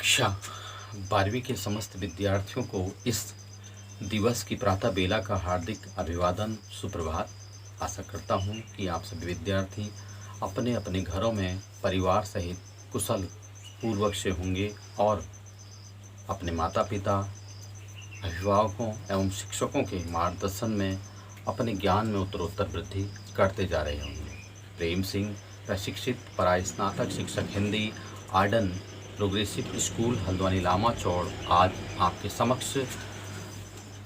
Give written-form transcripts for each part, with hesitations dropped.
कक्षा 12वीं के समस्त विद्यार्थियों को इस दिवस की प्रातः बेला का हार्दिक अभिवादन, सुप्रभात। आशा करता हूँ कि आप सभी विद्यार्थी अपने अपने घरों में परिवार सहित कुशल पूर्वक से होंगे और अपने माता पिता, अभिभावकों एवं शिक्षकों के मार्गदर्शन में अपने ज्ञान में उत्तरोत्तर वृद्धि करते जा रहे होंगे। प्रेम सिंह, प्रशिक्षित परास्नातक शिक्षक Hindi, Arden progressive school Haldwani Lamachaur, आज आपके समक्ष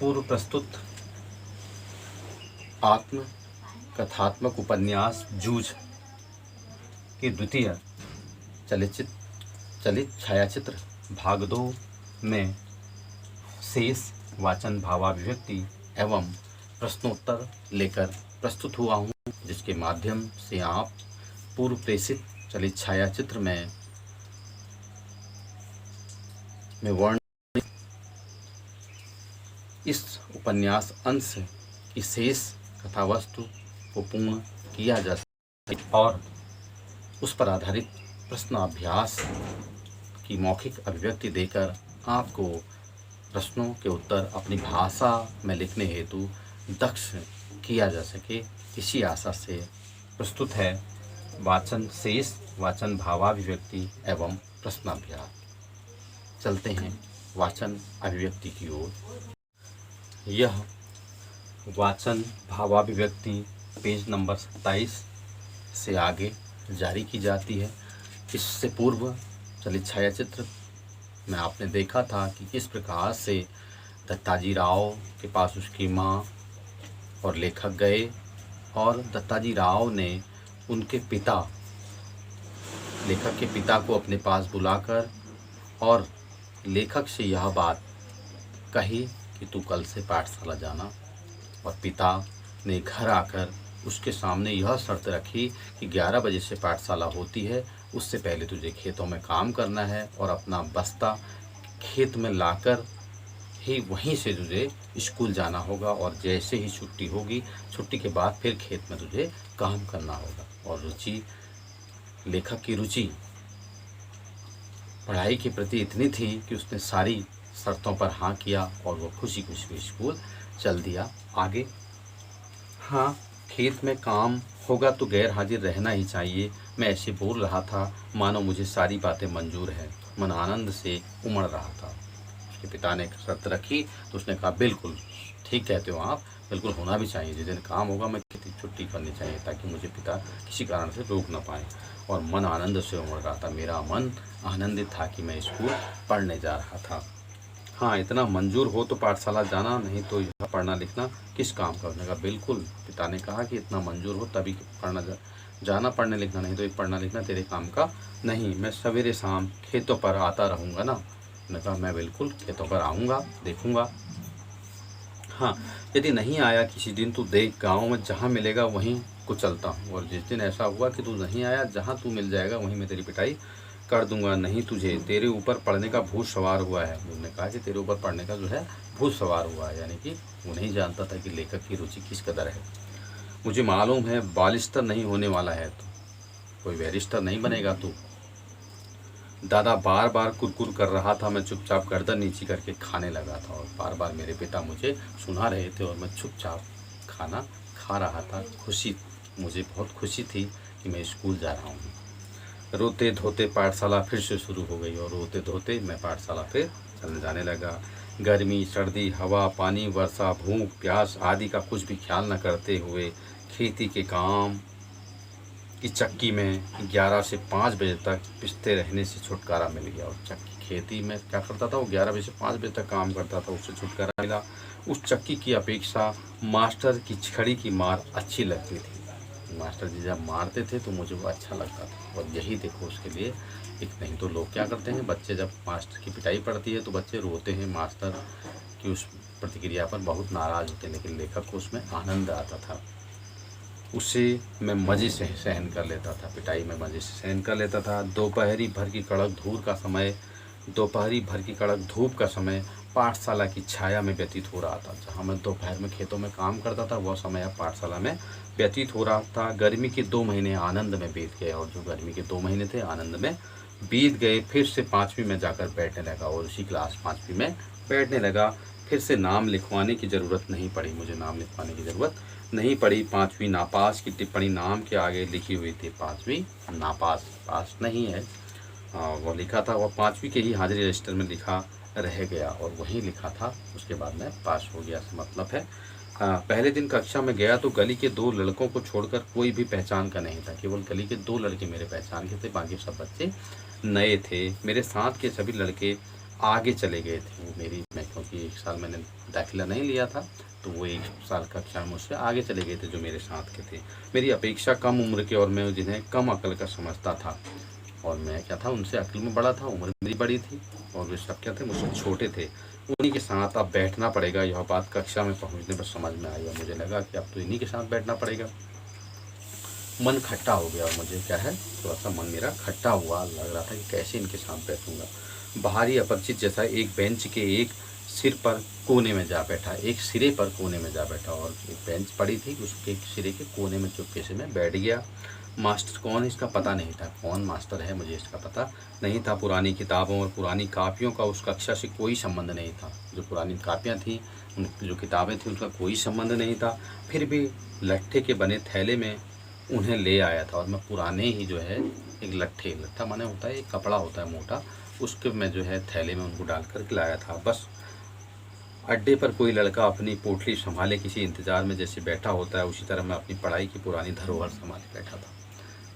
पूर्व प्रस्तुत आत्म कथात्मक उपन्यास जूझ के द्वितीय चलित छायाचित्र भाग 2 में शेष वाचन भावाभिव्यक्ति एवं प्रश्नोत्तर लेकर प्रस्तुत हुआ हूँ, जिसके माध्यम से आप पूर्व प्रेषित चलित छायाचित्र में वर्ण इस उपन्यास अंश की शेष कथावस्तु को पूर्ण किया जा सके और उस पर आधारित प्रश्नाभ्यास की मौखिक अभिव्यक्ति देकर आपको प्रश्नों के उत्तर अपनी भाषा में लिखने हेतु दक्ष किया जा सके, इसी आशा से प्रस्तुत है वाचन शेष वाचन भावाभिव्यक्ति एवं प्रश्नाभ्यास। चलते हैं वाचन अभिव्यक्ति की ओर। यह वाचन भावाभिव्यक्ति पेज नंबर 27 से आगे जारी की जाती है। इससे पूर्व चलित छायाचित्र में आपने देखा था कि किस प्रकार से दत्ताजी राव के पास उसकी माँ और लेखक गए और दत्ताजी राव ने उनके पिता, लेखक के पिता को अपने पास बुलाकर और लेखक से यह बात कही कि तू कल से पाठशाला जाना, और पिता ने घर आकर उसके सामने यह शर्त रखी कि 11 बजे से पाठशाला होती है, उससे पहले तुझे खेतों में काम करना है और अपना बस्ता खेत में लाकर ही वहीं से तुझे स्कूल जाना होगा, और जैसे ही छुट्टी होगी, छुट्टी के बाद फिर खेत में तुझे काम करना होगा। और रुचि, लेखक की रुचि पढ़ाई के प्रति इतनी थी कि उसने सारी शर्तों पर हाँ किया और वो खुशी खुशी स्कूल चल दिया। आगे, हाँ, खेत में काम होगा तो गैर हाजिर रहना ही चाहिए। मैं ऐसे बोल रहा था मानो मुझे सारी बातें मंजूर हैं। मन आनंद से उमड़ रहा था। उसके पिता ने शर्त रखी तो उसने कहा बिल्कुल ठीक कहते हो आप, बिल्कुल होना भी चाहिए। जिस दिन काम होगा मैं छुट्टी करनी चाहिए ताकि मुझे पिता किसी कारण से रोक ना पाए। और मन आनंद से उमड़ रहा था। मेरा मन आनंदित था कि मैं स्कूल पढ़ने जा रहा था। हाँ, इतना मंजूर हो तो पाठशाला जाना, नहीं तो यह पढ़ना लिखना किस काम का। उसने कहा बिल्कुल। पिता ने कहा कि इतना मंजूर हो तभी जाना पढ़ने लिखना, नहीं तो एक पढ़ना लिखना तेरे काम का नहीं। मैं सवेरे शाम खेतों पर आता रहूँगा ना। उसने कहा मैं बिल्कुल खेतों पर आऊँगा, देखूँगा। हाँ, यदि नहीं आया किसी दिन तो देख, गाँव में जहाँ मिलेगा वहीं को चलता हूँ, और जिस दिन ऐसा हुआ कि तू नहीं आया, जहाँ तू मिल जाएगा वहीं मैं तेरी पिटाई कर दूंगा। नहीं तुझे, तेरे ऊपर पढ़ने का भूत सवार हुआ है। उन्होंने कहा कि तेरे ऊपर पढ़ने का जो है भूत सवार हुआ है, यानी कि वो नहीं जानता था कि लेखक की रुचि किस कदर है। मुझे मालूम है बालिस्टर नहीं होने वाला है, तो कोई बैरिस्टर नहीं बनेगा तू। दादा बार बार कुरकुर कर रहा था। मैं चुपचाप गर्दन नीची करके खाने लगा था, और बार बार मेरे पिता मुझे सुना रहे थे और मैं चुपचाप खाना खा रहा था। मुझे बहुत खुशी थी कि मैं स्कूल जा रहा हूँ। रोते धोते पाठशाला फिर से शुरू हो गई, और रोते धोते मैं पाठशाला फिर चलने जाने लगा। गर्मी, सर्दी, हवा, पानी, वर्षा, भूख, प्यास आदि का कुछ भी ख्याल न करते हुए खेती के काम की चक्की में 11 से 5 बजे तक पिसते रहने से छुटकारा मिल गया। और चक्की खेती में क्या करता था, वो 11 बजे से 5 बजे तक काम करता था, उससे छुटकारा मिला। उस चक्की की अपेक्षा मास्टर की छड़ी की मार अच्छी लगती थी। मास्टर जी जब मारते थे तो मुझे वो अच्छा लगता था। और यही देखो उसके लिए एक, नहीं तो लोग क्या करते हैं, बच्चे जब मास्टर की पिटाई पड़ती है तो बच्चे रोते हैं, मास्टर की उस प्रतिक्रिया पर बहुत नाराज़ होते हैं, लेकिन लेखक को उसमें आनंद आता था। उसे मैं मज़े से सहन कर लेता था, पिटाई में मज़े से सहन कर लेता था। दोपहरी भर की कड़क धूप का समय पाठशाला की छाया में व्यतीत हो रहा था। जहाँ मैं दोपहर में खेतों में काम करता था, वह समय अब पाठशाला में व्यतीत हो रहा था। गर्मी के 2 महीने आनंद में बीत गए, और जो गर्मी के 2 महीने थे आनंद में बीत गए, फिर से 5वीं में जाकर बैठने लगा और उसी क्लास 5वीं में बैठने लगा। फिर से नाम लिखवाने की ज़रूरत नहीं पड़ी, मुझे नाम लिखवाने की ज़रूरत नहीं पड़ी। 5वीं नापास की टिप्पणी नाम के आगे लिखी हुई थी, 5वीं नापास, पास नहीं है। वो लिखा था, वो 5वीं के ही हाजिरी रजिस्टर में लिखा रह गया और वहीं लिखा था। उसके बाद में पास हो गया से मतलब है। पहले दिन कक्षा में गया तो गली के 2 लड़कों को छोड़कर कोई भी पहचान का नहीं था। केवल गली के 2 लड़के मेरे पहचान के थे, बाकी सब बच्चे नए थे। मेरे साथ के सभी लड़के आगे चले गए थे। वो मेरी मैं क्योंकि 1 साल मैंने दाखिला नहीं लिया था, तो वो 1 साल कक्षा में मुझसे आगे चले गए थे जो मेरे साथ के थे। मेरी अपेक्षा कम उम्र के और मैं जिन्हें कम अकल का समझता था, और मैं क्या था, उनसे अकल में बड़ा था, उम्र मेरी बड़ी थी, और वे सब क्या थे, मुझसे छोटे थे। उन्हीं के साथ अब बैठना पड़ेगा, यह बात कक्षा में पहुंचने पर समझ में आई और मुझे लगा कि अब तो इन्हीं के साथ बैठना पड़ेगा। मन खट्टा हो गया और मुझे क्या है, थोड़ा सा मन मेरा खट्टा हुआ, लग रहा था कि कैसे इनके साथ बैठूंगा। बाहरी अपरिचित जैसा एक बेंच के एक सिर पर कोने में जा बैठा, एक सिरे पर कोने में जा बैठा, और एक बेंच पड़ी थी, उसके एक सिरे के कोने में चुपके से मैं बैठ गया। मास्टर कौन है इसका पता नहीं था, कौन मास्टर है मुझे इसका पता नहीं था। पुरानी किताबों और पुरानी कापियों का उस कक्षा से कोई संबंध नहीं था। जो पुरानी कापियाँ थी, उन जो किताबें थी, उनका कोई संबंध नहीं था। फिर भी लट्ठे के बने थैले में उन्हें ले आया था, और मैं पुराने ही जो है एक लट्ठा माने होता है, एक कपड़ा होता है मोटा, उसके मैं जो है थैले में उनको डाल कर के लाया था। बस अड्डे पर कोई लड़का अपनी पोटली संभाले किसी इंतजार में जैसे बैठा होता है, उसी तरह मैं अपनी पढ़ाई की पुरानी धरोहर संभाले बैठा था।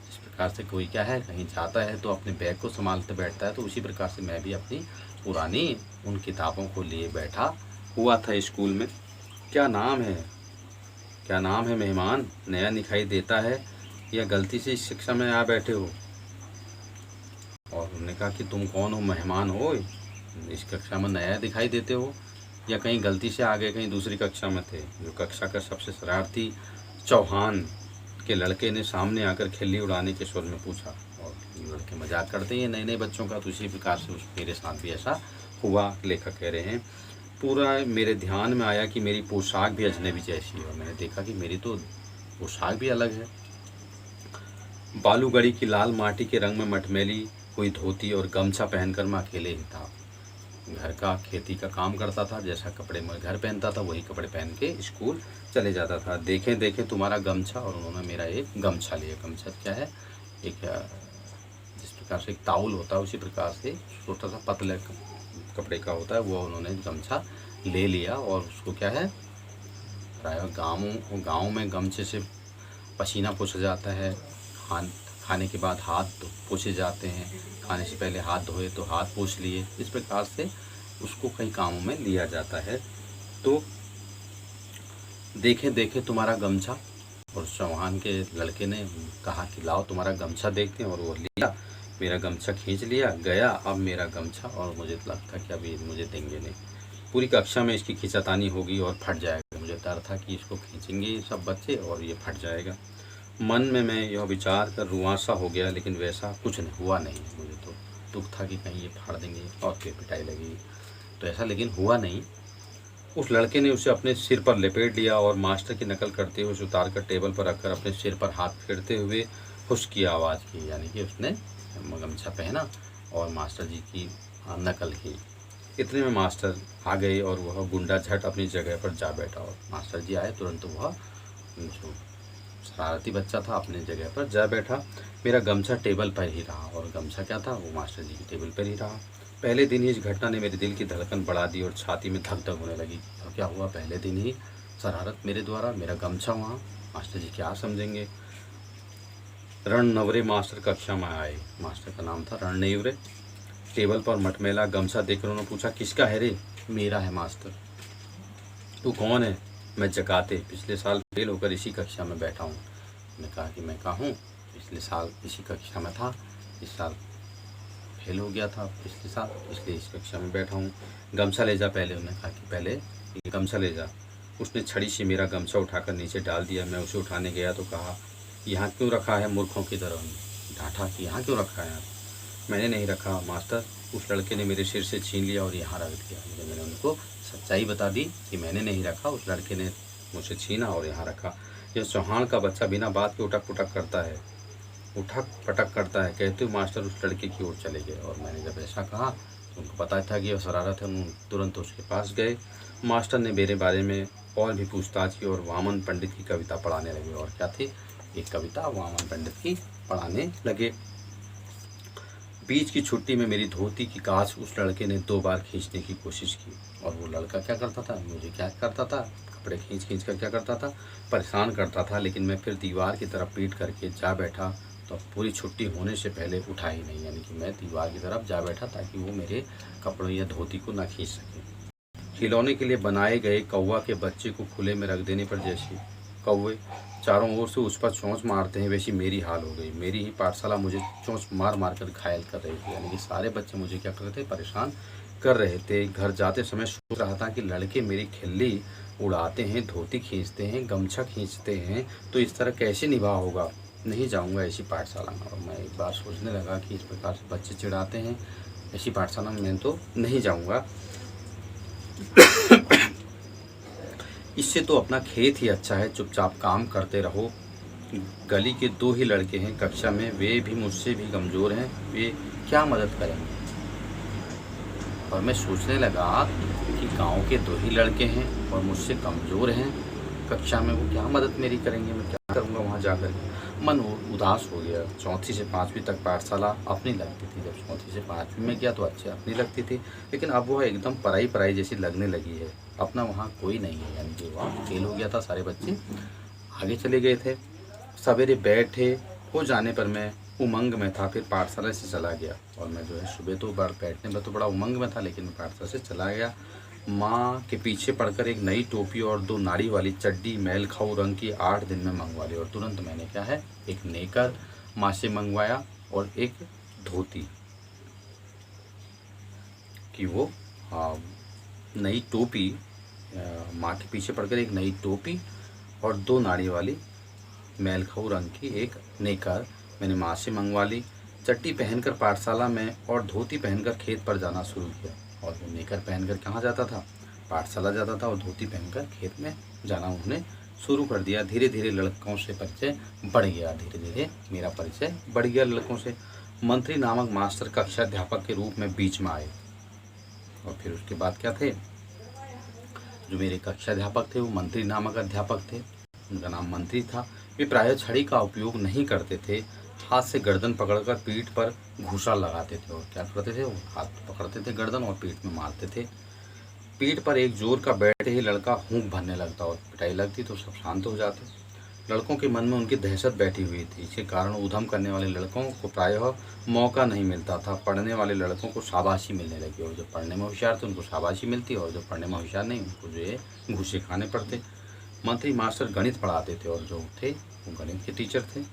जिस प्रकार से कोई क्या है, कहीं जाता है तो अपने बैग को संभालते बैठता है, तो उसी प्रकार से मैं भी अपनी पुरानी उन किताबों को लिए बैठा हुआ था स्कूल में। क्या नाम है, क्या नाम है मेहमान, नया दिखाई देता है या गलती से इस कक्षा में आ बैठे हो? और उन्होंने कहा कि तुम कौन हो, मेहमान हो, इस कक्षा में नया दिखाई देते हो या कहीं गलती से आ गए, कहीं दूसरी कक्षा में थे? जो कक्षा का सबसे शरारती चौहान के लड़के ने सामने आकर खिल्ली उड़ाने के स्वर में पूछा। और लड़के मजाक करते हैं नए नए बच्चों का, तो इसी प्रकार से उस मेरे साथ भी ऐसा हुआ, लेखक कह रहे हैं। पूरा मेरे ध्यान में आया कि मेरी पोशाक भी अजनबी जैसी है, और मैंने देखा कि मेरी तो पोशाक भी अलग है। बालूगढ़ी की लाल माटी के रंग में मटमैली हुई धोती और गमछा पहनकर मैं अकेले ही था। घर का खेती का काम करता था, जैसा कपड़े मैं घर पहनता था वही कपड़े पहन के स्कूल चले जाता था। देखें देखें तुम्हारा गमछा, और उन्होंने मेरा एक गमछा लिया। गमछा क्या है, एक जिस प्रकार से एक ताउल होता है, उसी प्रकार से छोटा सा पतले कपड़े का होता है, वो उन्होंने गमछा ले लिया। और उसको क्या है, प्रायः गाँव में गमछे से पसीना पोंछा जाता है, खाने के बाद हाथ पोंछे जाते हैं, खाने से पहले हाथ धोए तो हाथ पोंछ लिए, इस प्रकार से उसको कई कामों में लिया जाता है। तो देखे देखे तुम्हारा गमछा, और चौहान के लड़के ने कहा कि लाओ तुम्हारा गमछा देखते हैं, और वो लिया, मेरा गमछा खींच लिया, गया अब मेरा गमछा, और मुझे लगता कि अभी मुझे देंगे नहीं, पूरी कक्षा में इसकी खींचातानी होगी और फट जाएगा। मुझे डर था कि इसको खींचेंगे ये सब बच्चे और ये फट जाएगा। मन में मैं यह विचार कर रुआंसा हो गया, लेकिन वैसा कुछ नहीं हुआ नहीं। मुझे तो दुख था कि कहीं ये फाड़ देंगे और फिर पिटाई लगेगी, तो ऐसा लेकिन हुआ नहीं। उस लड़के ने उसे अपने सिर पर लपेट लिया और मास्टर की नकल करते हुए उसे उतार कर टेबल पर रखकर अपने सिर पर हाथ फेरते हुए हुश की आवाज़ की, यानी कि उसने गमछा पहना और मास्टर जी की नकल की। इतने में मास्टर आ गए और वह गुंडा झट अपनी जगह पर जा बैठा, और मास्टर जी आए तुरंत वह जो शरारती बच्चा था अपनी जगह पर जा बैठा। मेरा गमछा टेबल पर ही रहा, और गमछा क्या था, वो मास्टर जी की टेबल पर ही रहा। पहले दिन ही इस घटना ने मेरे दिल की धड़कन बढ़ा दी और छाती में धक धक होने लगी। और क्या हुआ, पहले दिन ही शरारत मेरे द्वारा, मेरा गमछा वहाँ, मास्टर जी क्या समझेंगे। रणनवरे मास्टर कक्षा में आए। मास्टर का नाम था रणनवरे। टेबल पर मटमैला गमछा देखकर उन्होंने पूछा, किसका है रे? मेरा है मास्टर। तू कौन है? मैं जकाते, पिछले साल फेल होकर इसी कक्षा में बैठा हूँ। मैंने कहा कि मैं कहाँ हूँ, पिछले साल इसी कक्षा में था, इस साल फेल हो गया था पिछले साल, इसलिए इस कक्षा में बैठा हूँ। गमछा ले जा पहले। उन्होंने कहा कि पहले ये गमछा ले जा। उसने छड़ी से मेरा गमछा उठाकर नीचे डाल दिया। मैं उसे उठाने गया तो कहा, यहाँ क्यों रखा है मूर्खों की तरह? डांटा कि यहाँ क्यों रखा है? मैंने नहीं रखा मास्टर, उस लड़के ने मेरे सिर से छीन लिया और यहाँ रख दिया। मैंने उनको सच्चाई बता दी कि मैंने नहीं रखा, उस लड़के ने मुझसे छीना और यहाँ रखा। यह चौहान का बच्चा बिना बात के उटक पुटक करता है। उठक पटक करता है, कहते हुए मास्टर उस लड़के की ओर चले गए। और मैंने जब ऐसा कहा तो उनको पता था कि वह शरारत है। उन्होंने तुरंत उसके पास गए। मास्टर ने मेरे बारे में और भी पूछताछ की और वामन पंडित की कविता पढ़ाने लगे। और क्या थी, एक कविता वामन पंडित की पढ़ाने लगे। बीच की छुट्टी में मेरी धोती की कांच उस लड़के ने 2 बार खींचने की कोशिश की। और वो लड़का क्या करता था, मुझे क्या करता था, कपड़े खींच खींच कर क्या करता था, परेशान करता था। लेकिन मैं फिर दीवार की तरफ पीट करके जा बैठा। तो पूरी छुट्टी होने से पहले उठा ही नहीं, यानी कि मैं दीवार की तरफ जा बैठा ताकि वो मेरे कपड़ों या धोती को ना खींच सके। खिलौने के लिए बनाए गए कौवा के बच्चे को खुले में रख देने पर जैसे कौवे चारों ओर से उस पर चोंच मारते हैं, वैसी मेरी हाल हो गई। मेरी ही पाठशाला मुझे चोंच मार मार कर घायल कर रही थी, यानी कि सारे बच्चे मुझे क्या कर रहे थे, परेशान कर रहे थे। घर जाते समय सोच रहा था कि लड़के मेरी खिल्ली उड़ाते हैं, धोती खींचते हैं, गमछा खींचते हैं, तो इस तरह कैसे निभा होगा। नहीं जाऊंगा ऐसी पाठशाला में। और मैं एक बार सोचने लगा कि इस प्रकार से बच्चे चिढ़ाते हैं, ऐसी पाठशाला में मैं तो नहीं जाऊंगा। इससे तो अपना खेत ही अच्छा है, चुपचाप काम करते रहो। गली के 2 ही लड़के हैं कक्षा में, वे भी मुझसे भी कमज़ोर हैं, वे क्या मदद करेंगे। और मैं सोचने लगा कि गांव के 2 ही लड़के हैं और मुझसे कमज़ोर हैं कक्षा में, वो क्या मदद मेरी करेंगे, मैं क्या करूँगा वहाँ जाकर। मन उदास हो गया। 4वीं से 5वीं तक पाठशाला अपनी लगती थी। जब 4वीं से 5वीं में गया तो अच्छे अपनी लगती थी, लेकिन अब वह एकदम पराई पराई जैसी लगने लगी है। अपना वहाँ कोई नहीं है, यानी कि वहाँ फेल हो गया था, सारे बच्चे आगे चले गए थे। सवेरे बैठे हो जाने पर मैं उमंग में था, फिर पाठशाला से चला गया। और मैं जो है सुबह तो बैठने में तो बड़ा उमंग में था, लेकिन पाठशाला से चला गया। माँ के पीछे पड़कर एक नई टोपी और 2 नाड़ी वाली चड्डी मैल खाऊ रंग की 8 दिन में मंगवा ली। और तुरंत मैंने क्या है, एक नेकर माँ से मंगवाया और एक धोती कि वो नई टोपी, माँ के पीछे पड़कर एक नई टोपी और 2 नाड़ी वाली मैल खाऊ रंग की एक नेकर मैंने माँ से मंगवा ली। चट्टी पहनकर पाठशाला में और धोती पहनकर खेत पर जाना शुरू किया। और वो नेकर पहनकर कहाँ जाता था, पाठशाला जाता था, और धोती पहनकर खेत में जाना उन्होंने शुरू कर दिया। धीरे धीरे लड़कों से परिचय बढ़ गया, धीरे धीरे मेरा परिचय बढ़ गया लड़कों से। मंत्री नामक मास्टर कक्षाध्यापक के रूप में बीच में आए। और फिर उसके बाद क्या थे, जो मेरे कक्षाध्यापक थे वो मंत्री नामक अध्यापक थे, उनका नाम मंत्री था। वे प्रायः छड़ी का उपयोग नहीं करते थे, हाथ से गर्दन पकड़कर पीठ पर घूसा लगाते थे। और क्या करते थे, वो हाथ पकड़ते थे गर्दन और पीठ में मारते थे। पीठ पर एक जोर का बैठे ही लड़का हूंक भरने लगता और पिटाई लगती तो सब शांत हो जाते। लड़कों के मन में उनकी दहशत बैठी हुई थी। इसके कारण उधम करने वाले लड़कों को प्रायः मौका नहीं मिलता था। पढ़ने वाले लड़कों को शाबाशी मिलने लगी, और जो पढ़ने में होशियार थे उनको शाबाशी मिलती, और जो पढ़ने में होशियार नहीं उनको जो है घूसे खाने पड़ते। मंत्री मास्टर गणित पढ़ाते थे और जो थे वो गणित के टीचर थे।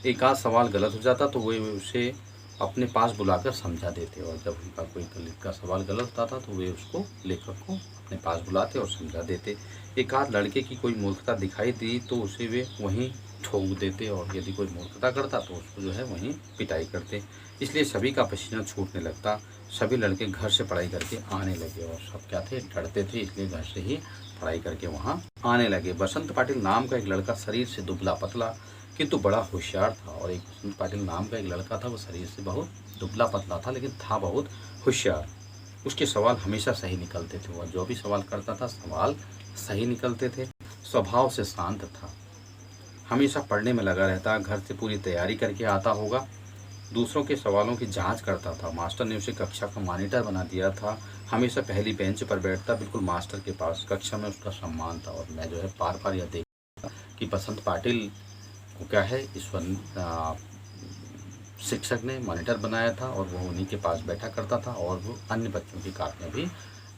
एक आध सवाल गलत हो जाता तो वे उसे अपने पास बुलाकर समझा देते, और जब उनका कोई गणित का सवाल गलत होता था तो वे उसको लेखक को अपने पास बुलाते और समझा देते। एक आध लड़के की कोई मूर्खता दिखाई दी तो उसे वे वहीं ठोक देते, और यदि कोई मूर्खता करता तो उसको जो है वहीं पिटाई करते। इसलिए सभी का पसीना छूटने लगता। सभी लड़के घर से पढ़ाई करके आने लगे, और सब क्या थे, डरते थे, इसलिए घर से ही पढ़ाई करके वहाँ आने लगे। बसंत पाटिल नाम का एक लड़का शरीर से दुबला पतला किंतु बड़ा होशियार था, और एक बसंत पाटिल नाम का एक लड़का था, वो शरीर से बहुत दुबला पतला था लेकिन था बहुत होशियार। उसके सवाल हमेशा सही निकलते थे, वह जो भी सवाल करता था सवाल सही निकलते थे। स्वभाव से शांत था, हमेशा पढ़ने में लगा रहता, घर से पूरी तैयारी करके आता होगा। दूसरों के सवालों की जांच करता था। मास्टर ने उसे कक्षा का मॉनिटर बना दिया था। हमेशा पहली बेंच पर बैठता, बिल्कुल मास्टर के पास। कक्षा में उसका सम्मान था, और मैं जो है बार बार यह देखता कि बसंत पाटिल को क्या है, ईश्वर शिक्षक ने मॉनिटर बनाया था, और वो उन्हीं के पास बैठा करता था, और वो अन्य बच्चों की कापियाँ भी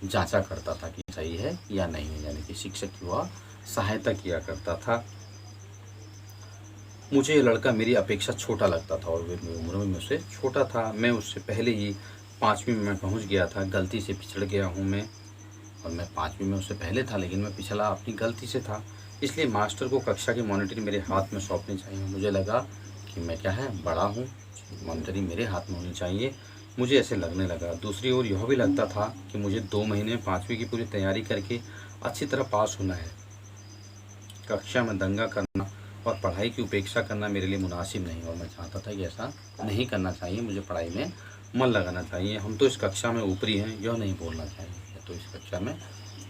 जांचा करता था कि सही है या नहीं है, यानी कि शिक्षक की वह सहायता किया करता था। मुझे ये लड़का मेरी अपेक्षा छोटा लगता था, और वे उम्र में मुझसे छोटा था। मैं उससे पहले ही 5वीं में पहुंच गया था। गलती से पिछड़ गया हूं मैं, और मैं 5वीं में उससे पहले था, लेकिन मैं पिछला अपनी गलती से था। इसलिए मास्टर को कक्षा की मॉनिटरिंग मेरे हाथ में सौंपनी चाहिए। मुझे लगा कि मैं क्या है, बड़ा हूँ, मॉनिटरिंग मेरे हाथ में होनी चाहिए, मुझे ऐसे लगने लगा। दूसरी ओर यह भी लगता था कि मुझे 2 महीने में 5वीं की पूरी तैयारी करके अच्छी तरह पास होना है। कक्षा में दंगा करना और पढ़ाई की उपेक्षा करना मेरे लिए मुनासिब नहीं, और मैं चाहता था कि ऐसा नहीं करना चाहिए, मुझे पढ़ाई में मन लगाना चाहिए। हम तो इस कक्षा में ऊपरी हैं, यह नहीं बोलना चाहिए। तो इस कक्षा में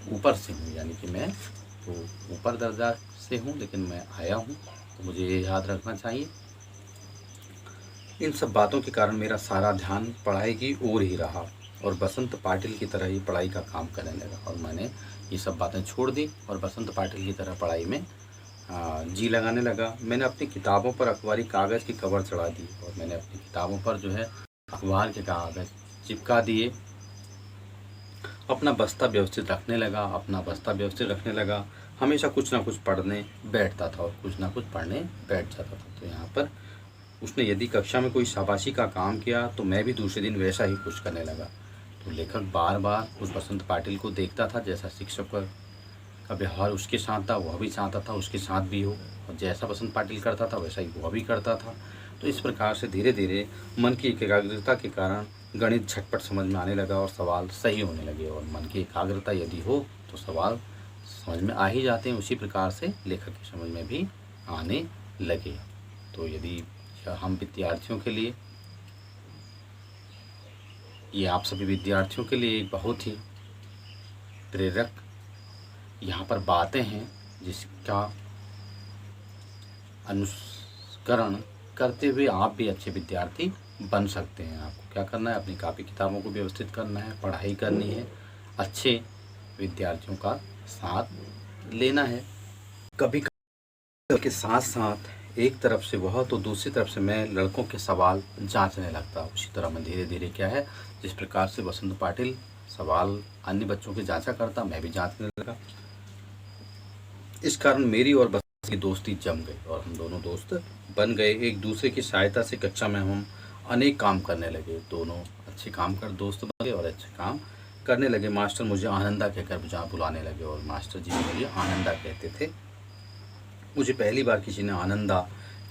ऊपर से हूँ, यानी कि मैं तो ऊपर दर्जा से हूँ, लेकिन मैं आया हूँ, तो मुझे ये याद रखना चाहिए। इन सब बातों के कारण मेरा सारा ध्यान पढ़ाई की ओर ही रहा, और बसंत पाटिल की तरह ही पढ़ाई का काम करने लगा। और मैंने ये सब बातें छोड़ दी और बसंत पाटिल की तरह पढ़ाई में जी लगाने लगा। मैंने अपनी किताबों पर अखबारी कागज़ की कवर चढ़ा दी, और मैंने अपनी किताबों पर जो है अखबार के कागज़ चिपका दिए। अपना बस्ता व्यवस्थित रखने लगा। हमेशा कुछ ना कुछ पढ़ने बैठता था और कुछ ना कुछ पढ़ने बैठ जाता था। तो यहाँ पर उसने यदि कक्षा में कोई शाबाशी का काम किया तो मैं भी दूसरे दिन वैसा ही कुछ करने लगा। तो लेखक बार बार उस बसंत पाटिल को देखता था, जैसा शिक्षक का व्यवहार उसके साथ था, वह भी चाहता था उसके साथ भी हो, और जैसा बसंत पाटिल करता था वैसा ही वह भी करता था। तो इस प्रकार से धीरे धीरे मन की एकाग्रता के कारण गणित झटपट समझ में आने लगा और सवाल सही होने लगे। और मन की एकाग्रता यदि हो तो सवाल समझ में आ ही जाते हैं। उसी प्रकार से लेखक की समझ में भी आने लगे। तो यदि हम विद्यार्थियों के लिए, ये आप सभी विद्यार्थियों के लिए बहुत ही प्रेरक यहाँ पर बातें हैं, जिसका अनुसरण करते हुए आप भी अच्छे विद्यार्थी बन सकते हैं। आपको क्या करना है, अपनी कापी किताबों को व्यवस्थित करना है, पढ़ाई करनी है, अच्छे विद्यार्थियों का साथ लेना है। कभी के साथ साथ एक तरफ से वह तो दूसरी तरफ से मैं लड़कों के सवाल जांचने लगता। उसी तरह मैं धीरे धीरे क्या है, जिस प्रकार से बसंत पाटिल सवाल अन्य बच्चों के जांचा करता, मैं भी जांचने लगा। इस कारण मेरी और बसंत की दोस्ती जम गई और हम दोनों दोस्त बन गए। एक दूसरे की सहायता से कक्षा में हम अनेक काम करने लगे। दोनों अच्छे काम कर दोस्त बन गए और अच्छे काम करने लगे। मास्टर मुझे आनंदा कहकर जहाँ बुलाने लगे, और मास्टर जी मुझे आनंदा कहते थे। मुझे पहली बार किसी ने आनंदा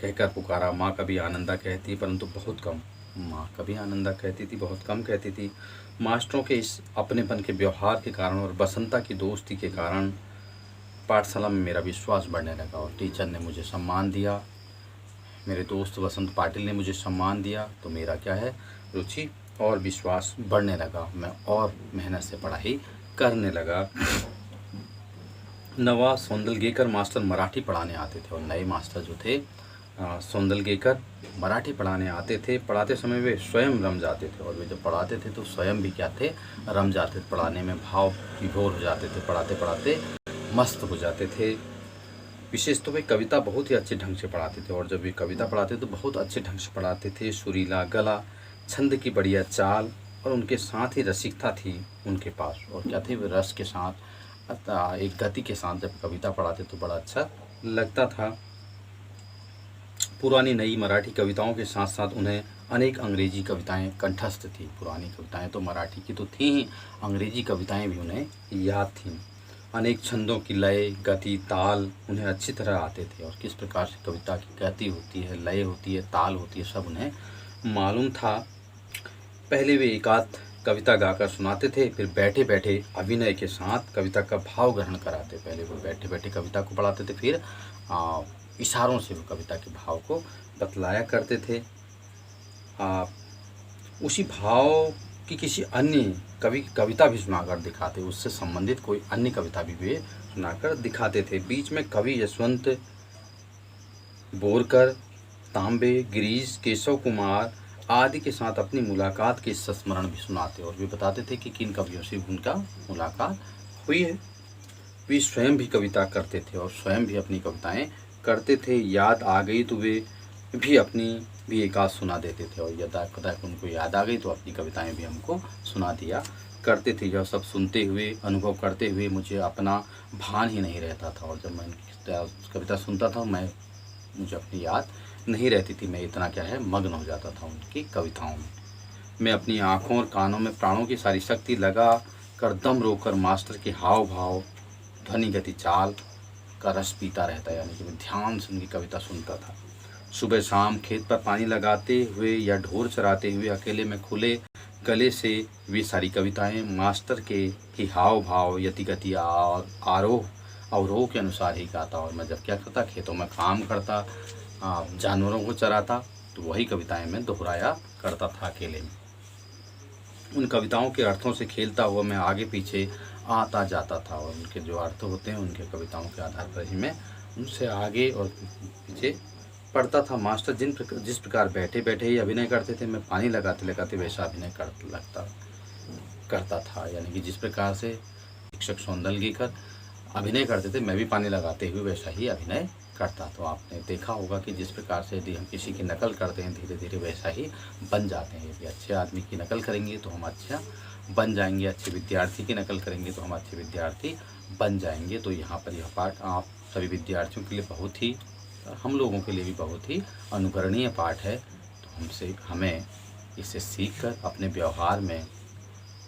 कहकर पुकारा। माँ कभी आनंदा कहती, परंतु बहुत कम। माँ कभी आनंदा कहती थी, बहुत कम कहती थी। मास्टरों के इस अपनेपन के व्यवहार के कारण और बसंता की दोस्ती के कारण पाठशाला में मेरा विश्वास बढ़ने लगा, और टीचर ने मुझे सम्मान दिया। मेरे दोस्त बसंत पाटिल ने मुझे सम्मान दिया, तो मेरा क्या है, रुचि और विश्वास बढ़ने लगा। मैं और मेहनत से पढ़ाई करने लगा। नवा सौंदलगेकर मास्टर मराठी पढ़ाने आते थे, और नए मास्टर जो थे सौंदलगेकर मराठी पढ़ाने आते थे। पढ़ाते समय वे स्वयं रम जाते थे, और वे जब पढ़ाते थे तो स्वयं भी क्या थे, रम जाते थे। पढ़ाने में भाव विभोर हो जाते थे, पढ़ाते पढ़ाते मस्त हो जाते थे। विशेष तो वे कविता बहुत ही अच्छे ढंग से पढ़ाते थे, और जब वे कविता पढ़ाते तो बहुत अच्छे ढंग से पढ़ाते थे। सुरीला गला, छंद की बढ़िया चाल, और उनके साथ ही रसिकता थी उनके पास। और क्या थे, वे रस के साथ एक गति के साथ जब कविता पढ़ाते तो बड़ा अच्छा लगता था। पुरानी नई मराठी कविताओं के साथ साथ उन्हें अनेक अंग्रेजी कविताएं कंठस्थ थी। पुरानी कविताएं तो मराठी की तो थी ही, अंग्रेजी कविताएं भी उन्हें याद थीं। अनेक छंदों की लय, गति, ताल उन्हें अच्छी तरह आते थे, और किस प्रकार से कविता की गति होती है, लय होती है, ताल होती है, सब उन्हें मालूम था। पहले वे एकाध कविता गाकर सुनाते थे, फिर बैठे बैठे अभिनय के साथ कविता का भाव ग्रहण कराते। पहले वो बैठे बैठे कविता को पढ़ाते थे, फिर इशारों से वो कविता के भाव को बतलाया करते थे। उसी भाव की किसी अन्य कवि कविता भी सुनाकर दिखाते, उससे संबंधित कोई अन्य कविता भी वे सुनाकर दिखाते थे। बीच में कवि यशवंत बोरकर, तांबे, गिरीश, केशव कुमार आदि के साथ अपनी मुलाकात के संस्मरण भी सुनाते, और वे बताते थे कि किन कवियों से उनका मुलाकात हुई है। वे स्वयं भी कविता करते थे और स्वयं भी अपनी कविताएं करते थे। याद आ गई तो वे भी अपनी भी एक आध सुना देते थे, और यदा कदा उनको याद आ गई तो अपनी कविताएं भी हमको सुना दिया करते थे। यह सब सुनते हुए, अनुभव करते हुए मुझे अपना भान ही नहीं रहता था, और जब मैं कविता सुनता था मुझे अपनी याद नहीं रहती थी। मैं इतना क्या है, मग्न हो जाता था उनकी कविताओं में। मैं अपनी आँखों और कानों में प्राणों की सारी शक्ति लगा कर दम रोककर मास्टर के हाव भाव, ध्वनि, गति, चाल का रस पीता रहता, यानी कि मैं ध्यान से उनकी कविता सुनता था। सुबह शाम खेत पर पानी लगाते हुए या ढोर चराते हुए अकेले में खुले गले से वे सारी कविताएं मास्टर के ही हाव भाव, यति गति और आरोह अवरोह के अनुसार ही गाता। और मैं जब क्या करता, खेतों में काम करता, जानवरों को चराता, तो वही कविताएं मैं दोहराया करता था अकेले में। उन कविताओं के अर्थों से खेलता हुआ मैं आगे पीछे आता जाता था, और उनके जो अर्थ होते हैं उनके कविताओं के आधार पर ही मैं उनसे आगे और पीछे पढ़ता था। मास्टर जिस प्रकार बैठे बैठे ही अभिनय करते थे, मैं पानी लगाते लगाते वैसा अभिनय करता था। यानी कि जिस प्रकार से शिक्षक सौंदलगीकर अभिनय करते थे, मैं भी पानी लगाते हुए वैसा ही अभिनय करता। तो आपने देखा होगा कि जिस प्रकार से यदि हम किसी की नकल करते हैं, धीरे धीरे वैसा ही बन जाते हैं। यदि अच्छे आदमी की नकल करेंगे तो हम अच्छा बन जाएंगे, अच्छे विद्यार्थी की नकल करेंगे तो हम अच्छे विद्यार्थी बन जाएंगे। तो यहाँ पर यह पाठ आप सभी विद्यार्थियों के लिए बहुत ही, हम लोगों के लिए भी बहुत ही अनुकरणीय पाठ है। तो हमें इसे सीख कर अपने व्यवहार में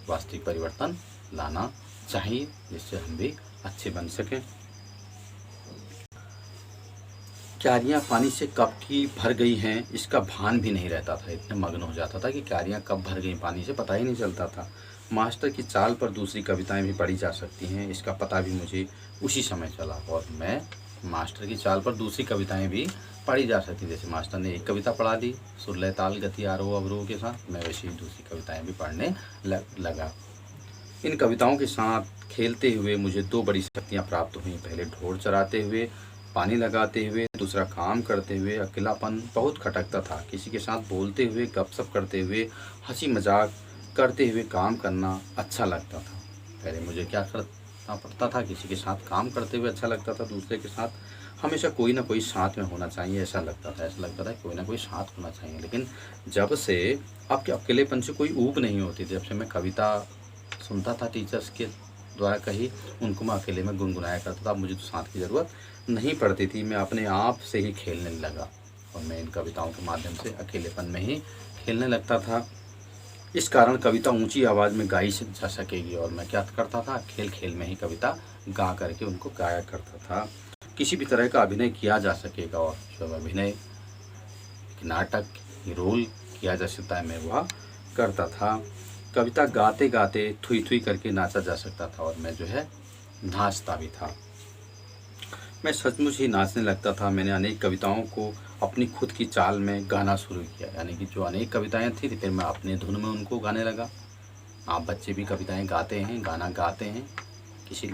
वास्तविक परिवर्तन लाना चाहिए, जिससे हम भी अच्छे बन सकें। क्यारियाँ पानी से कब की भर गई हैं इसका भान भी नहीं रहता था। इतने मग्न हो जाता था कि क्यारियाँ कब भर गई पानी से पता ही नहीं चलता था। मास्टर की चाल पर दूसरी कविताएं भी पढ़ी जा सकती हैं, इसका पता भी मुझे उसी समय चला। और मैं मास्टर की चाल पर दूसरी कविताएं भी पढ़ी जा सकती। जैसे मास्टर ने एक कविता पढ़ा दी सुर लय ताल गति आरोह अवरोह के साथ, मैं वैसे ही दूसरी कविताएं भी पढ़ने लगा। इन कविताओं के साथ खेलते हुए मुझे दो बड़ी शक्तियाँ प्राप्त हुई। पहले ढोर चराते हुए, पानी लगाते हुए, दूसरा काम करते हुए अकेलापन बहुत खटकता था। किसी के साथ बोलते हुए, गपशप करते हुए, हंसी मजाक करते हुए काम करना अच्छा लगता था। पहले मुझे क्या करना पड़ता था, किसी के साथ काम करते हुए अच्छा लगता था, दूसरे के साथ हमेशा कोई ना कोई साथ में होना चाहिए ऐसा लगता था कोई ना कोई साथ होना चाहिए। लेकिन जब से आपके अकेलेपन से कोई ऊब नहीं होती थी, जब से मैं कविता सुनता था टीचर्स के द्वारा कही, उनको मैं अकेले में गुनगुनाया करता था। मुझे तो साथ की ज़रूरत नहीं पड़ती थी, मैं अपने आप से ही खेलने लगा और मैं इन कविताओं के माध्यम से अकेलेपन में ही खेलने लगता था। इस कारण कविता ऊंची आवाज़ में गाई जा सकेगी, और मैं क्या करता था, खेल खेल में ही कविता गा करके उनको गाया करता था। किसी भी तरह का अभिनय किया जा सकेगा, और जब अभिनय एक नाटक रोल किया जा सकता है, मैं वह करता था। कविता गाते गाते थुई थुई करके नाचा जा सकता था, और मैं जो है नाचता भी था। मैं सचमुच ही नाचने लगता था। मैंने अनेक कविताओं को अपनी खुद की चाल में गाना शुरू किया, यानी कि जो अनेक कविताएं थी फिर मैं अपने धुन में उनको गाने लगा। आप बच्चे भी कविताएं गाते हैं, गाना गाते हैं, किसी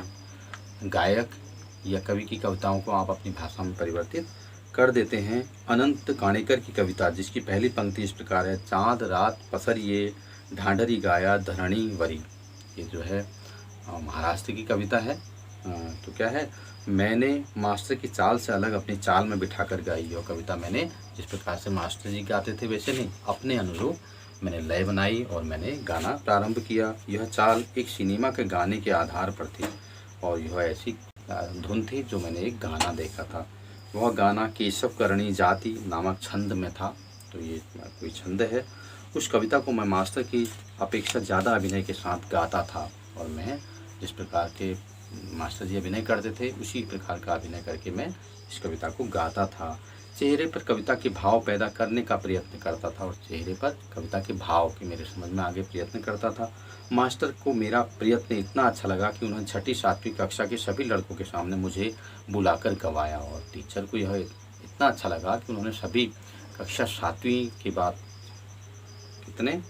गायक या कवि की कविताओं को आप अपनी भाषा में परिवर्तित कर देते हैं। अनंत काणेकर की कविता, जिसकी पहली पंक्ति इस प्रकार है, चाँद रात पसरिए ढांढरी गाया धरणी वरी। ये जो है महाराष्ट्र की कविता है। तो क्या है, मैंने मास्टर की चाल से अलग अपनी चाल में बिठाकर गाई। और कविता मैंने जिस प्रकार से मास्टर जी गाते थे वैसे नहीं, अपने अनुरूप मैंने लय बनाई और मैंने गाना प्रारंभ किया। यह चाल एक सिनेमा के गाने के आधार पर थी, और यह ऐसी धुन थी जो मैंने एक गाना देखा था। वह गाना केशव करणी जाति नामक छंद में था। तो ये कोई छंद है। उस कविता को मैं मास्टर की अपेक्षा ज़्यादा अभिनय के साथ गाता था, और मैं जिस प्रकार के मास्टर जी अभिनय करते थे उसी प्रकार का अभिनय करके मैं इस कविता को गाता था। चेहरे पर कविता के भाव पैदा करने का प्रयत्न करता था, और चेहरे पर कविता के भाव की मेरे समझ में आगे प्रयत्न करता था। मास्टर को मेरा प्रयत्न इतना अच्छा लगा कि उन्होंने छठी सातवीं कक्षा के सभी लड़कों के सामने मुझे बुलाकर गवाया, और टीचर को यह इतना अच्छा लगा कि उन्होंने सभी कक्षा सातवीं के बाद कितने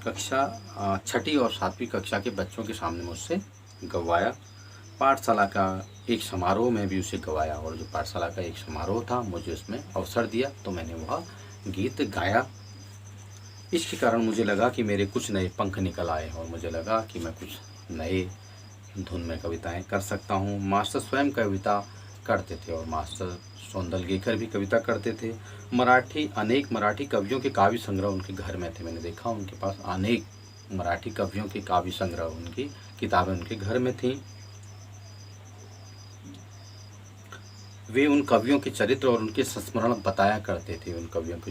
कक्षा छठी और सातवीं कक्षा के बच्चों के सामने मुझसे गवाया। पाठशाला का एक समारोह में भी उसे गवाया, और जो पाठशाला का एक समारोह था मुझे उसमें अवसर दिया तो मैंने वह गीत गाया। इसके कारण मुझे लगा कि मेरे कुछ नए पंख निकल आए, और मुझे लगा कि मैं कुछ नए धुन में कविताएं कर सकता हूँ। मास्टर स्वयं कविता करते थे, और मास्टर सौंदलगीकर भी कविता करते थे। अनेक मराठी कवियों के काव्य संग्रह उनके घर में थे। मैंने देखा उनके पास अनेक मराठी कवियों के काव्य संग्रह, उनकी किताबें उनके घर में थीं। वे उन कवियों के चरित्र और उनके संस्मरण बताया करते थे। उन कवियों के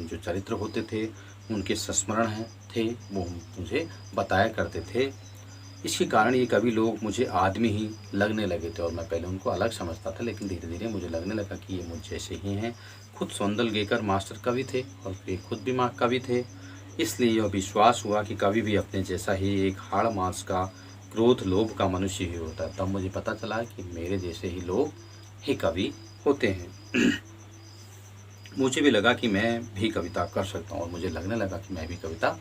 जो चरित्र होते थे, उनके संस्मरण थे, वो मुझे बताया करते थे। इसके कारण ये कवि लोग मुझे आदमी ही लगने लगे थे, और मैं पहले उनको अलग समझता था, लेकिन धीरे धीरे मुझे लगने लगा कि ये मुझ जैसे ही हैं। खुद सौंदलगीकर मास्टर कवि थे, और वे खुद भी कवि थे। इसलिए यह विश्वास हुआ कि कवि भी अपने जैसा ही एक हाड़ मांस का क्रोध लोभ का मनुष्य ही होता है। तब मुझे पता चला कि मेरे जैसे ही लोग ही कवि होते हैं। मुझे भी लगा कि मैं भी कविता कर सकता हूँ और मुझे लगने लगा कि मैं भी कविता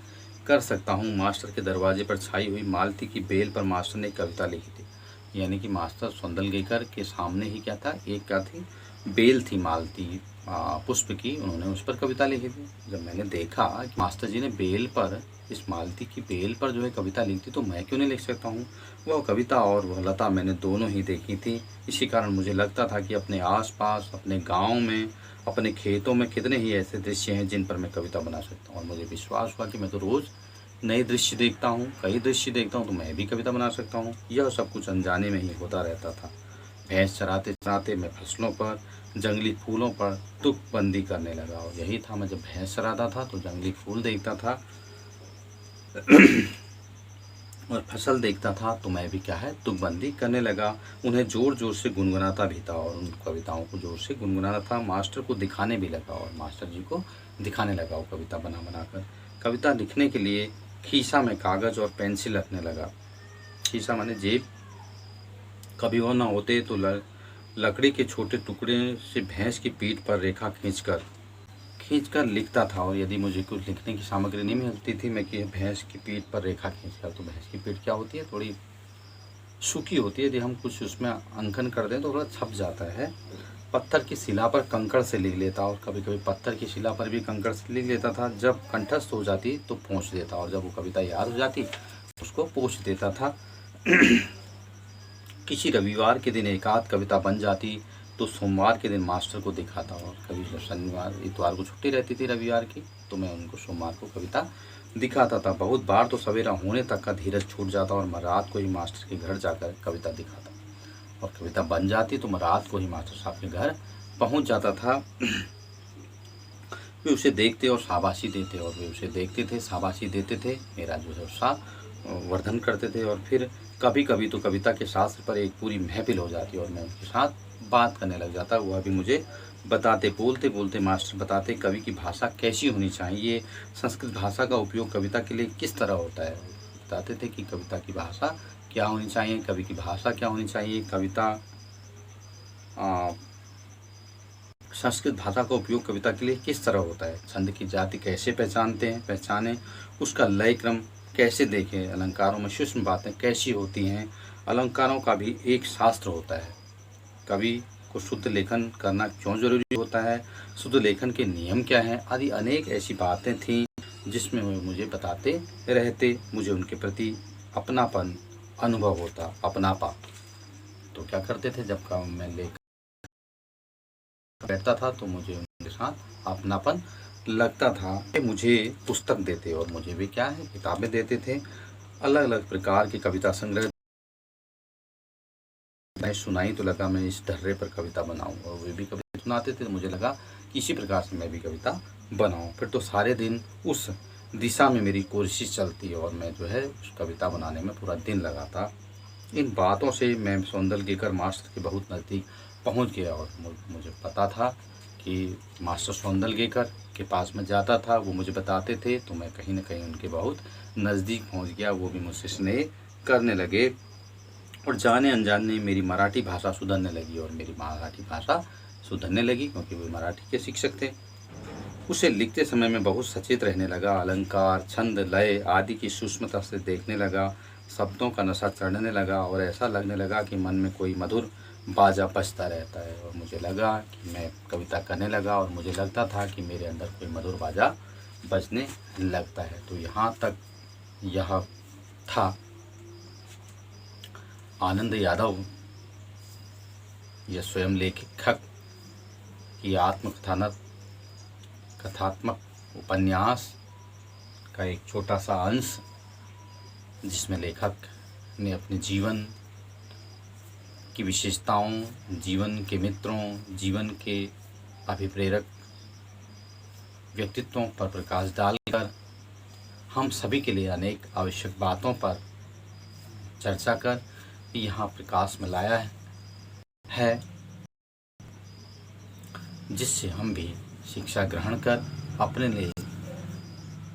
कर सकता हूँ। मास्टर के दरवाजे पर छाई हुई मालती की बेल पर मास्टर ने कविता लिखी थी। यानी कि मास्टर सौंदलगेकर के सामने ही क्या था, एक क्या थी, बेल थी मालती पुष्प की, उन्होंने उस पर कविता लिखी थी। जब मैंने देखा कि मास्टर जी ने बेल पर, इस मालती की बेल पर जो है कविता लिखी थी, तो मैं क्यों नहीं लिख सकता हूँ। वह कविता और वह लता मैंने दोनों ही देखी थी। इसी कारण मुझे लगता था कि अपने आसपास, अपने गांव में, अपने खेतों में कितने ही ऐसे दृश्य हैं जिन पर मैं कविता बना सकता हूँ। और मुझे विश्वास हुआ कि मैं तो रोज़ नए दृश्य देखता हूँ, कई दृश्य देखता हूँ, तो मैं भी कविता बना सकता हूँ। यह सब कुछ अनजाने में ही होता रहता था। भैंस चराते चराते मैं फसलों पर, जंगली फूलों पर तुकबंदी करने लगा। और यही था, मैं जब भैंस चराता था तो जंगली फूल देखता था और फसल देखता था, तो मैं भी क्या है, तुकबंदी करने लगा। उन्हें ज़ोर ज़ोर से गुनगुनाता भी था और उन कविताओं को ज़ोर से गुनगुनाता था। मास्टर को दिखाने भी लगा और मास्टर जी को दिखाने लगा वो कविता बना बना कर। कविता लिखने के लिए खीसा में कागज़ और पेंसिल रखने लगा। खीसा माने जेब। कभी वो ना होते तो लकड़ी के छोटे टुकड़े से भैंस की पीठ पर रेखा खींचकर लिखता था। और यदि मुझे कुछ लिखने की सामग्री नहीं मिलती थी, मैं कि भैंस की पीठ पर रेखा खींचकर, तो भैंस की पीठ क्या होती है, थोड़ी सूखी होती है, यदि हम कुछ उसमें अंकन कर दें तो थोड़ा छप जाता है। पत्थर की शिला पर कंकड़ से लिख लेता और कभी कभी पत्थर की शिला पर भी कंकड़ से लिख लेता था। जब कंठस्थ हो जाती तो पोंछ देता और जब वो कविता याद हो जाती उसको पोंछ देता था। किसी रविवार के दिन एक आध कविता बन जाती तो सोमवार के दिन मास्टर को दिखाता। और कभी शनिवार इतवार को छुट्टी रहती थी रविवार की, तो मैं उनको सोमवार को कविता दिखाता था। बहुत बार तो सवेरा होने तक का धीरज छूट जाता और मैं रात को ही मास्टर के घर जाकर कविता दिखाता। और कविता बन जाती तो मैं रात को ही मास्टर साहब के घर पहुंच जाता था। वे उसे देखते और शाबाशी देते और वे उसे देखते थे, शाबाशी देते थे, मेरा जो है उत्साह वर्धन करते थे। और फिर कभी कभी तो कविता के शास्त्र पर एक पूरी महफिल हो जाती और मैं उनके साथ बात करने लग जाता। वह भी मुझे बताते, बोलते बोलते मास्टर बताते कवि की भाषा कैसी होनी चाहिए, संस्कृत भाषा का उपयोग कविता के लिए किस तरह होता है। बताते थे कि कविता की भाषा क्या होनी चाहिए, कवि की भाषा क्या होनी चाहिए, कविता संस्कृत भाषा का उपयोग कविता के लिए किस तरह होता है, छंद की जाति कैसे पहचाने, उसका लय क्रम कैसे देखें, अलंकारों में सूक्ष्म बातें कैसी होती हैं, अलंकारों का भी एक शास्त्र होता है, कवि को शुद्ध लेखन करना क्यों जरूरी होता है, शुद्ध लेखन के नियम क्या हैं, आदि अनेक ऐसी बातें थीं जिसमें वे मुझे बताते रहते। मुझे उनके प्रति अपनापन अनुभव होता, अपनापा। तो क्या करते थे, जब का मैं लेकर बैठता था तो मुझे उनके साथ अपनापन लगता था। मुझे पुस्तक देते और मुझे भी क्या है, किताबें देते थे। अलग अलग प्रकार की कविता संग्रह मैं सुनाई तो लगा मैं इस ढर्रे पर कविता बनाऊं, और वे भी कविता सुनाते थे तो मुझे लगा कि इसी प्रकार से मैं भी कविता बनाऊं। फिर तो सारे दिन उस दिशा में मेरी कोशिश चलती और मैं जो है उस कविता बनाने में पूरा दिन लगाता। इन बातों से मैं सौंदलगेकर मास्टर के बहुत नज़दीक पहुंच गया और मुझे पता था कि मास्टर सौंदलगेकर के पास मैं जाता था, वो मुझे बताते थे, तो मैं कहीं ना कहीं उनके बहुत नज़दीक पहुंच गया। वो भी मुझसे स्नेह करने लगे और जाने अनजाने मेरी मराठी भाषा सुधरने लगी और मेरी मराठी भाषा सुधरने लगी क्योंकि वो मराठी के शिक्षक थे। उसे लिखते समय मैं बहुत सचेत रहने लगा, अलंकार, छंद, लय आदि की सूक्ष्मता से देखने लगा, शब्दों का नशा चढ़ने लगा और ऐसा लगने लगा कि मन में कोई मधुर बाजा बजता रहता है। और मुझे लगा कि मैं कविता करने लगा और मुझे लगता था कि मेरे अंदर कोई मधुर बाजा बजने लगता है। तो यहाँ तक यह था आनंद यादव, यह स्वयं लेखक की कथात्मक उपन्यास का एक छोटा सा अंश, जिसमें लेखक ने अपने जीवन की विशेषताओं, जीवन के मित्रों, जीवन के अभिप्रेरक व्यक्तित्वों पर प्रकाश डालकर हम सभी के लिए अनेक आवश्यक बातों पर चर्चा कर यहाँ प्रकाश में लाया है, जिससे हम भी शिक्षा ग्रहण कर अपने लिए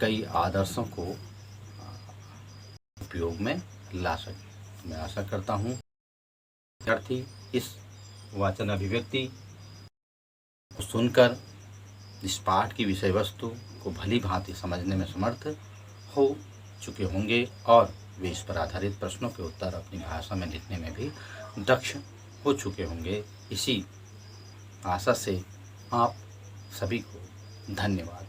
कई आदर्शों को उपयोग में ला सकें। मैं आशा करता हूँ विद्यार्थी इस वाचन अभिव्यक्ति को सुनकर इस पाठ की विषय वस्तु को भली भांति समझने में समर्थ हो चुके होंगे और वे इस पर आधारित प्रश्नों के उत्तर अपनी भाषा में लिखने में भी दक्ष हो चुके होंगे। इसी आशा से आप सभी को धन्यवाद।